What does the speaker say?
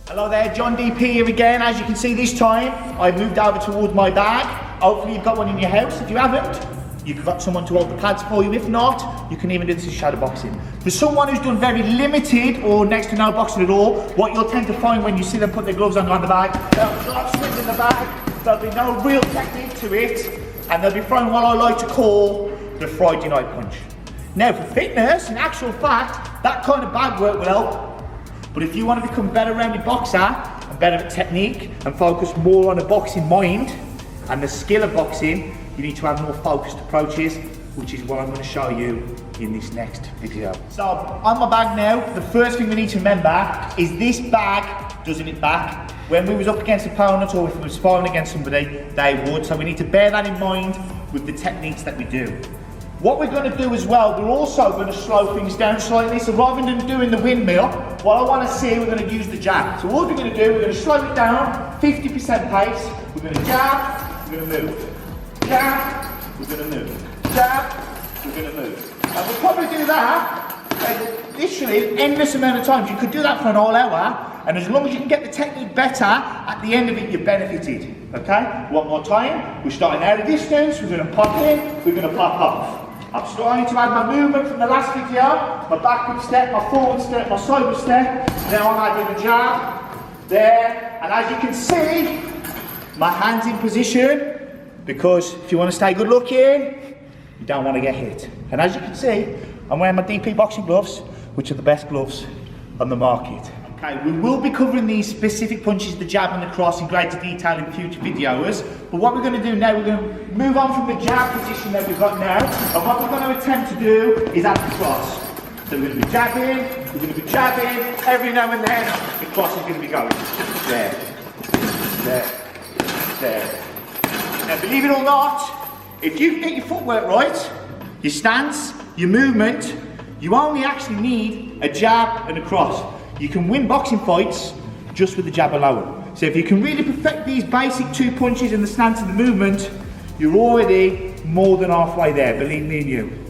Hello there, John DP here again. As you can see this time, I've moved over towards my bag. Hopefully you've got one in your house. If you haven't, you've got someone to hold the pads for you. If not, you can even do this as shadow boxing. For someone who's done very limited or next to no boxing at all, what you'll tend to find when you see them put their gloves on the bag, they'll drop swings in the bag, there'll be no real technique to it, and they'll be throwing what I like to call the Friday night punch. Now for fitness, in actual fact, that kind of bag work will help. But if you want to become better rounded boxer and better at technique and focus more on a boxing mind and the skill of boxing, you need to have more focused approaches, which is what I'm going to show you in this next video. So on my bag now, the first thing we need to remember is this bag doesn't hit back. When we was up against opponents or if we were sparring against somebody, they would. So we need to bear that in mind with the techniques that we do. What we're going to do as well, we're also going to slow things down slightly. So rather than doing the windmill, what I want to see, we're going to use the jab. So what we're going to do, we're going to slow it down, 50% pace. We're going to jab, we're going to move. Jab, we're going to move. Jab, we're going to move. And we'll probably do that literally endless amount of times. You could do that for an whole hour, and as long as you can get the technique better, at the end of it, you've benefited. Okay? One more time. We're starting out of distance, we're going to pop in, we're going to pop off. I'm starting to add my movement from the last video, my backward step, my forward step, my sideward step. Now I'm adding the jab, there, and as you can see, my hand's in position, because if you want to stay good looking, you don't want to get hit. And as you can see, I'm wearing my DP boxing gloves, which are the best gloves on the market. Okay, we will be covering these specific punches, the jab and the cross, in greater detail in future videos. But what we're going to do now, we're going to move on from the jab position that we've got now, and what we're going to attempt to do is add the cross. So we're going to be jabbing, we're going to be jabbing, every now and then the cross is going to be going. There, there, there. Now believe it or not, if you get your footwork right, your stance, your movement, you only actually need a jab and a cross. You can win boxing fights just with the jab alone. So if you can really perfect these basic two punches and the stance and the movement, you're already more than halfway there, believe me and you.